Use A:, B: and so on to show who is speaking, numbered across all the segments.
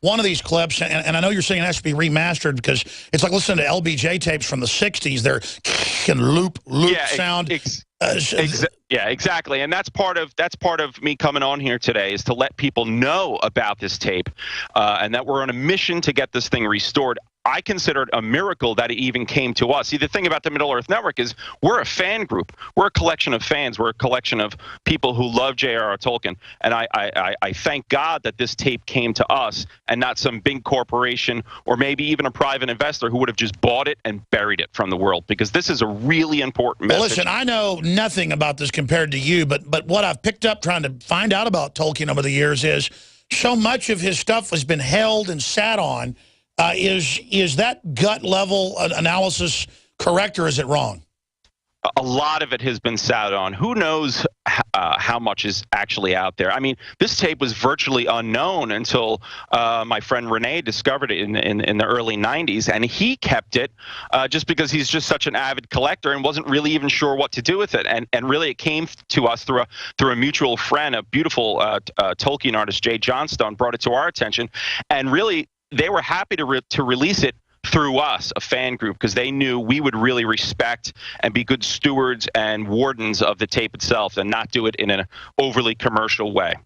A: one of these clips, and I know you're saying it has to be remastered because it's like listening to LBJ tapes from the 60s. They're loop sound.
B: Yeah, exactly. And that's part of me coming on here today, is to let people know about this tape and that we're on a mission to get this thing restored. I consider it a miracle that it even came to us. See, the thing about the Middle-earth Network is we're a fan group. We're a collection of fans. We're a collection of people who love J.R.R. Tolkien. And I thank God that this tape came to us and not some big corporation or maybe even a private investor who would have just bought it and buried it from the world, because this is a really important message.
A: Well, listen, I know nothing about this compared to you, but what I've picked up trying to find out about Tolkien over the years is so much of his stuff has been held and sat on. Is that gut level analysis correct, or is it wrong?
B: A lot of it has been sat on. Who knows how much is actually out there? I mean, this tape was virtually unknown until my friend Rene discovered it in the early 90s, and he kept it just because he's just such an avid collector and wasn't really even sure what to do with it. And really, it came to us through a mutual friend, a beautiful Tolkien artist, Jay Johnstone, brought it to our attention, and really, they were happy to release it through us, a fan group, because they knew we would really respect and be good stewards and wardens of the tape itself and not do it in an overly commercial way.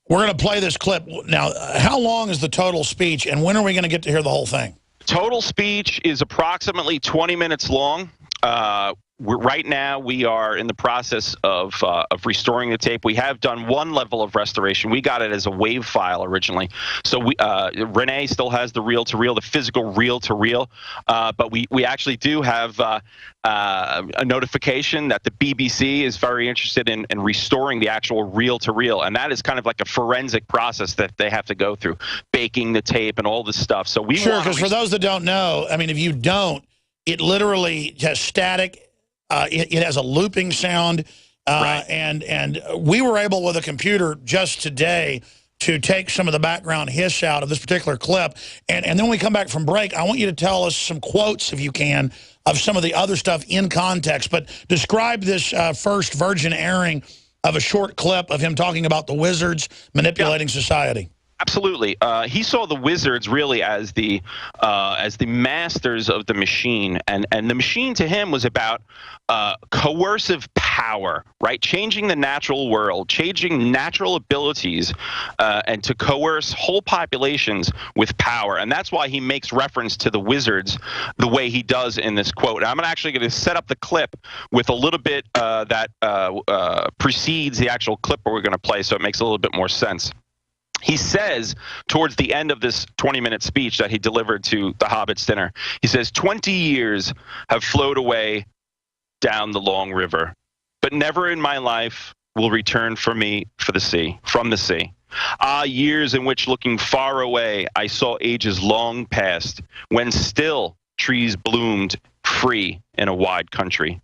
A: We're going to play this clip. Now, how long is the total speech, and when are we going to get to hear the whole thing?
B: Total speech is approximately 20 minutes long. Right now, we are in the process of restoring the tape. We have done one level of restoration. We got it as a WAV file originally. So Rene still has the reel-to-reel, the physical reel-to-reel. But we actually do have a notification that the BBC is very interested in restoring the actual reel-to-reel. And that is kind of like a forensic process that they have to go through, baking the tape and all this stuff. So
A: sure, because for those that don't know, I mean, if you don't, it literally has static. It has a looping sound,
B: right.
A: and we were able with a computer just today to take some of the background hiss out of this particular clip. And then when we come back from break, I want you to tell us some quotes, if you can, of some of the other stuff in context. But describe this first virgin airing of a short clip of him talking about the wizards manipulating society.
B: Absolutely. He saw the wizards really as the masters of the machine, and the machine to him was about coercive power, right? Changing the natural world, changing natural abilities, and to coerce whole populations with power. And that's why he makes reference to the wizards the way he does in this quote. And I'm actually going to set up the clip with a little bit that precedes the actual clip we're going to play, so it makes a little bit more sense. He says towards the end of this 20-minute speech that he delivered to the Hobbits dinner, he says, 20 years have flowed away down the long river, but never in my life will return for me from the sea. Ah, years in which looking far away, I saw ages long past, when still trees bloomed free in a wide country.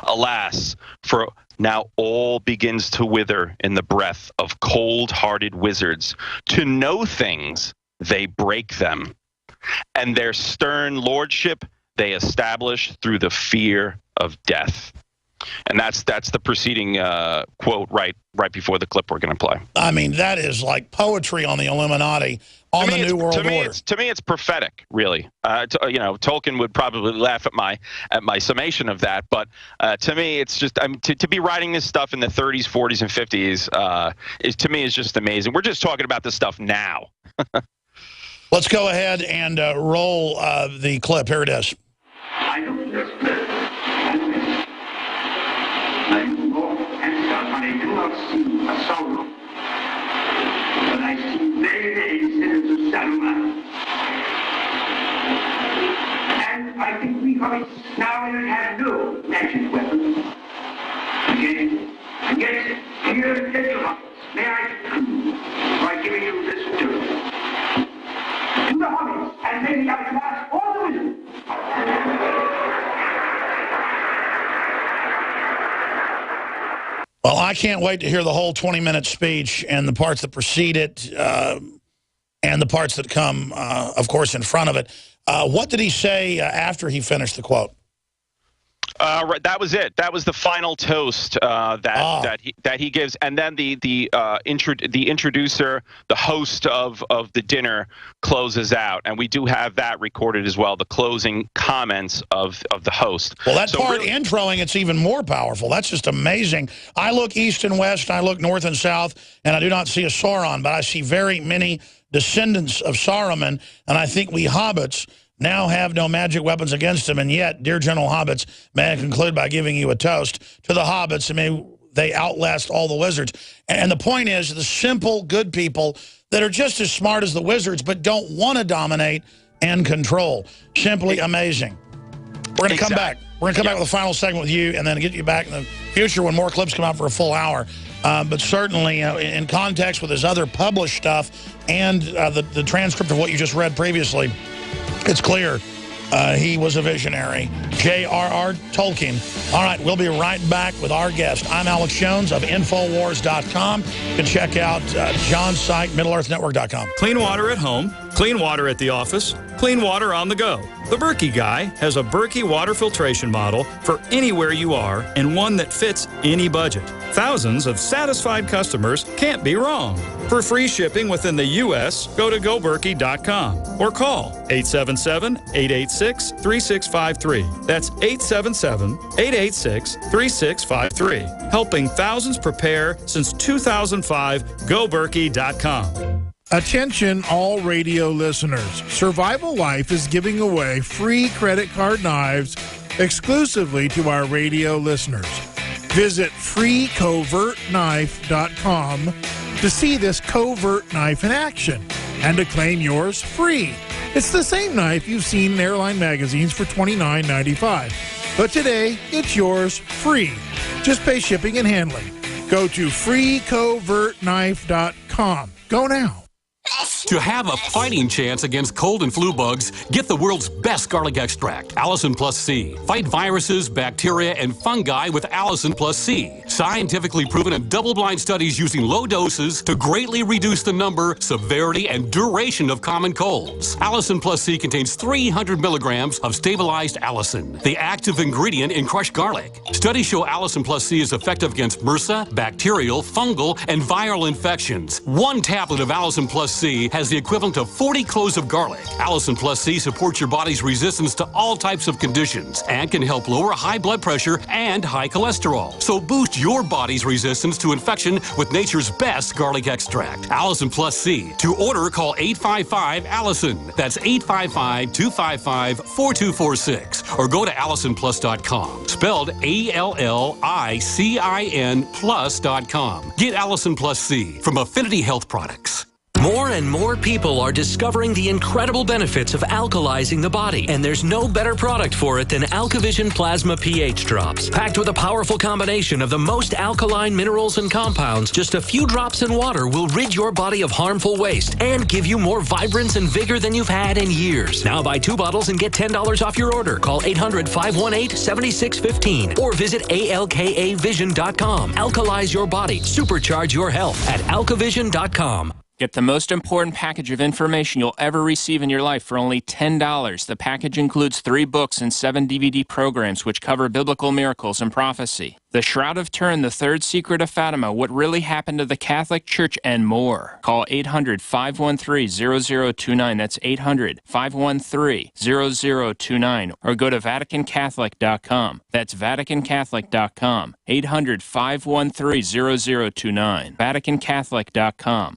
B: Alas, for now all begins to wither in the breath of cold-hearted wizards. To know things, they break them, and their stern lordship they establish through the fear of death. And that's the preceding quote right before the clip we're going to play.
A: I mean, that is like poetry on the Illuminati, on the New World Order.
B: To me, it's prophetic, really. Tolkien would probably laugh at my summation of that, but to me, it's just to be writing this stuff in the 30s, 40s, and 50s to me is just amazing. We're just talking about this stuff now.
A: Let's go ahead and roll the clip. Here it is.
C: I look at this clip. I walk and start, but I do not see a soul. But I see very, very sinners of Saruman. And I think we have it now and have no magic weapon. Against it. Here, gentlemen, may I conclude by giving you this tour. To the hobbits, and maybe I can ask all the wizards.
A: Well, I can't wait to hear the whole 20-minute speech and the parts that precede it and the parts that come, of course, in front of it. What did he say after he finished the quote?
B: Right, that was it. That was the final toast that he gives, and then the introducer, the host of the dinner, closes out, and we do have that recorded as well. The closing comments of the host.
A: Well, that part introing, it's even more powerful. That's just amazing. I look east and west, I look north and south, and I do not see a Sauron, but I see very many descendants of Saruman, and I think we hobbits now have no magic weapons against them, and yet, dear General Hobbits, may I conclude by giving you a toast to the hobbits, and may they outlast all the wizards. And the point is, the simple, good people that are just as smart as the wizards, but don't want to dominate and control. Simply amazing. We're going to come back. We're going to come back with a final segment with you, and then get you back in the future when more clips come out for a full hour. But certainly, in context with his other published stuff and the transcript of what you just read previously, it's clear he was a visionary. J.R.R. Tolkien. All right, we'll be right back with our guest. I'm Alex Jones of Infowars.com. You can check out John's site, MiddleEarthNetwork.com.
D: Clean water at home, clean water at the office, clean water on the go. The Berkey Guy has a Berkey water filtration model for anywhere you are, and one that fits any budget. Thousands of satisfied customers can't be wrong. For free shipping within the U.S., go to GoBerkey.com or call 877-886-3653. That's 877-886-3653. Helping thousands prepare since 2005, GoBerkey.com.
E: Attention all radio listeners. Survival Life is giving away free credit card knives exclusively to our radio listeners. Visit freecovertknife.com to see this covert knife in action and to claim yours free. It's the same knife you've seen in airline magazines for $29.95. But today, it's yours free. Just pay shipping and handling. Go to freecovertknife.com. Go now.
F: To have a fighting chance against cold and flu bugs, get the world's best garlic extract, Allicin Plus C. Fight viruses, bacteria, and fungi with Allicin Plus C. Scientifically proven in double-blind studies using low doses to greatly reduce the number, severity, and duration of common colds. Allicin Plus C contains 300 milligrams of stabilized allicin, the active ingredient in crushed garlic. Studies show Allicin Plus C is effective against MRSA, bacterial, fungal, and viral infections. One tablet of Allicin Plus C has the equivalent of 40 cloves of garlic. Allicin Plus C supports your body's resistance to all types of conditions and can help lower high blood pressure and high cholesterol. So boost your body's resistance to infection with nature's best garlic extract, Allicin Plus C. To order, call 855-ALLICIN. That's 855-255-4246. Or go to AllicinPlus.com. Spelled ALLICIN plus.com. Get Allicin Plus C from Affinity Health Products.
G: More and more people are discovering the incredible benefits of alkalizing the body, and there's no better product for it than AlkaVision Plasma pH Drops. Packed with a powerful combination of the most alkaline minerals and compounds, just a few drops in water will rid your body of harmful waste and give you more vibrance and vigor than you've had in years. Now buy 2 bottles and get $10 off your order. Call 800-518-7615 or visit ALKAvision.com. Alkalize your body. Supercharge your health at AlkaVision.com.
H: Get the most important package of information you'll ever receive in your life for only $10. The package includes 3 books and 7 DVD programs which cover biblical miracles and prophecy. The Shroud of Turin, The Third Secret of Fatima, What Really Happened to the Catholic Church, and more. Call 800-513-0029. That's 800-513-0029. Or go to VaticanCatholic.com. That's VaticanCatholic.com. 800-513-0029. VaticanCatholic.com.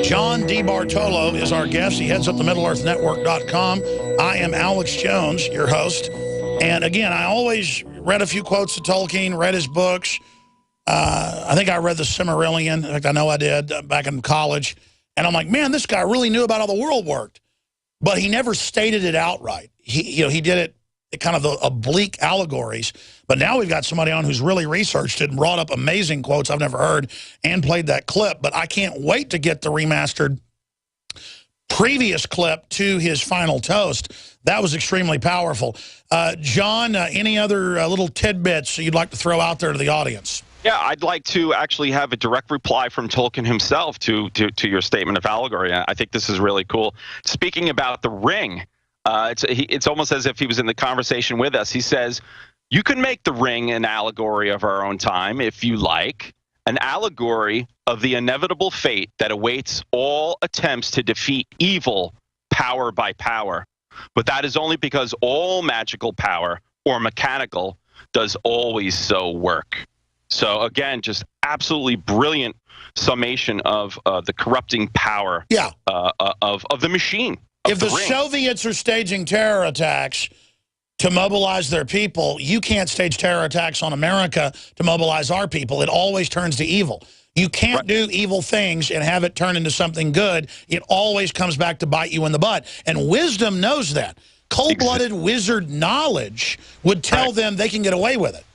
A: John DeBartolo is our guest. He heads up the MiddleEarthNetwork.com. I am Alex Jones, your host. And again, I always read a few quotes of Tolkien, read his books. I think I read the Silmarillion. In fact, I know I did back in college. And I'm like, man, this guy really knew about how the world worked. But he never stated it outright. He did it kind of the oblique allegories. But now we've got somebody on who's really researched it and brought up amazing quotes I've never heard and played that clip. But I can't wait to get the remastered previous clip to his final toast. That was extremely powerful. John, any other little tidbits you'd like to throw out there to the audience?
B: Yeah, I'd like to actually have a direct reply from Tolkien himself to your statement of allegory. I think this is really cool. Speaking about the ring, it's almost as if he was in the conversation with us. He says, you can make the ring an allegory of our own time if you like, an allegory of the inevitable fate that awaits all attempts to defeat evil power by power. But that is only because all magical power or mechanical does always so work. So again, just absolutely brilliant summation of the corrupting power of the machine.
A: If the Soviets are staging terror attacks to mobilize their people, you can't stage terror attacks on America to mobilize our people. It always turns to evil. You can't do evil things and have it turn into something good. It always comes back to bite you in the butt. And wisdom knows that. Cold-blooded wizard knowledge would tell them they can get away with it.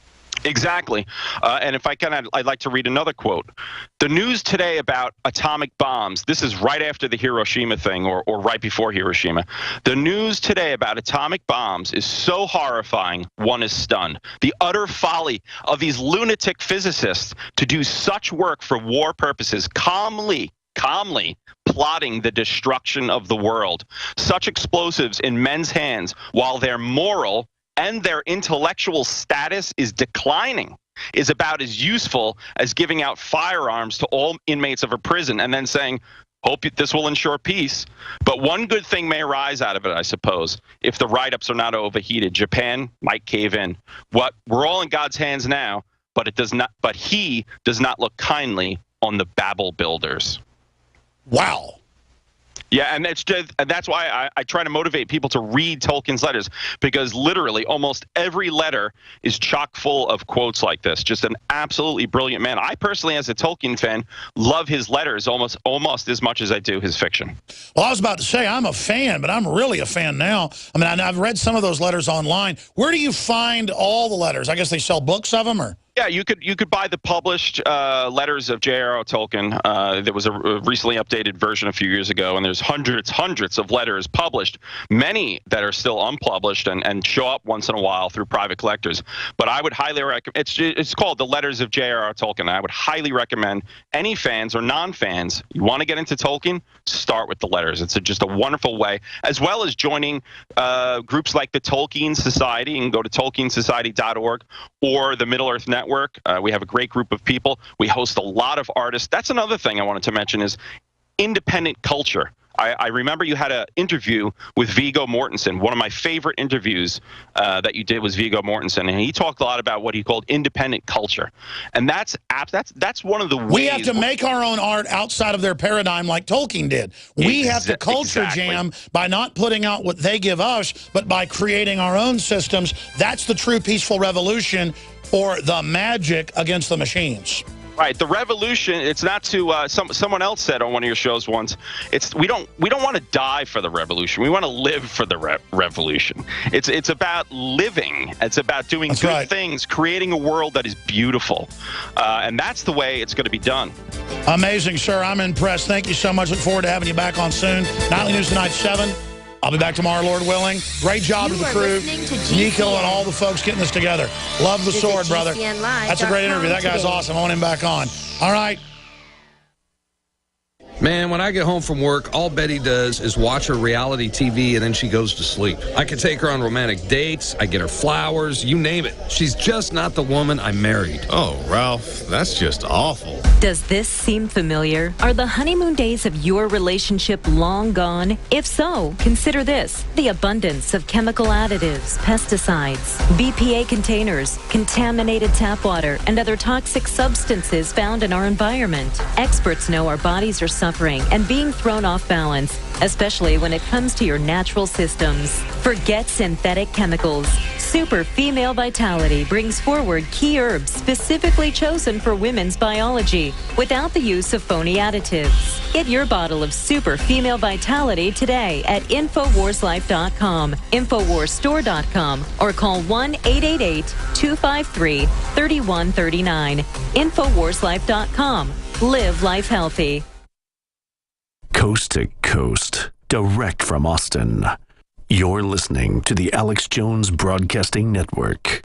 B: Exactly. And if I can, I'd like to read another quote. The news today about atomic bombs, this is right after the Hiroshima thing or right before Hiroshima. The news today about atomic bombs is so horrifying, one is stunned. The utter folly of these lunatic physicists to do such work for war purposes, calmly plotting the destruction of the world. Such explosives in men's hands while their moral and their intellectual status is declining is about as useful as giving out firearms to all inmates of a prison and then saying, hope this will ensure peace. But one good thing may arise out of it, I suppose. If the write-ups are not overheated, Japan might cave in. We're all in God's hands now, but he does not look kindly on the Babel builders.
A: Wow.
B: Yeah, and that's why I try to motivate people to read Tolkien's letters, because literally almost every letter is chock full of quotes like this. Just an absolutely brilliant man. I personally, as a Tolkien fan, love his letters almost as much as I do his fiction.
A: Well, I was about to say I'm a fan, but I'm really a fan now. I mean, I've read some of those letters online. Where do you find all the letters? I guess they sell books of them, or?
B: Yeah, you could buy the published letters of J.R.R. Tolkien. There was a recently updated version a few years ago, and there's hundreds of letters published, many that are still unpublished and show up once in a while through private collectors. But I would highly recommend, it's called The Letters of J.R.R. Tolkien. I would highly recommend any fans or non-fans, you want to get into Tolkien, start with the letters. It's just a wonderful way, as well as joining groups like the Tolkien Society. You can go to tolkiensociety.org or the Middle-earth Network. We have a great group of people. We host a lot of artists. That's another thing I wanted to mention is independent culture. I remember you had an interview with Viggo Mortensen. One of my favorite interviews that you did was Viggo Mortensen, and he talked a lot about what he called independent culture. And that's one of the ways...
A: We have to make our own art outside of their paradigm like Tolkien did. We have to culture jam by not putting out what they give us, but by creating our own systems. That's the true peaceful revolution, or the magic against the machines.
B: Right, the revolution. It's not to someone else said on one of your shows once. We don't want to die for the revolution. We want to live for the revolution. It's about living. It's about doing good things, creating a world that is beautiful, and that's the way it's going to be done. Amazing, sir. I'm impressed. Thank you so much. Look forward to having you back on soon. Nightly News Tonight 7. I'll be back tomorrow, Lord willing. Great job to the crew, Nico and all the folks getting this together. Love the sword, brother. That's a great interview. That guy's awesome. I want him back on. All right.
I: Man, when I get home from work, all Betty does is watch her reality TV and then she goes to sleep. I can take her on romantic dates, I get her flowers, you name it. She's just not the woman I married.
J: Oh, Ralph, that's just awful.
K: Does this seem familiar? Are the honeymoon days of your relationship long gone? If so, consider this: the abundance of chemical additives, pesticides, BPA containers, contaminated tap water, and other toxic substances found in our environment. Experts know our bodies are suffering and being thrown off balance, especially when it comes to your natural systems. Forget synthetic chemicals. Super Female Vitality brings forward key herbs specifically chosen for women's biology without the use of phony additives. Get your bottle of Super Female Vitality today at InfoWarsLife.com, InfoWarsStore.com, or call 1-888-253-3139. InfoWarsLife.com. Live life healthy.
L: Coast to coast. direct from Austin. You're listening to the Alex Jones Broadcasting Network.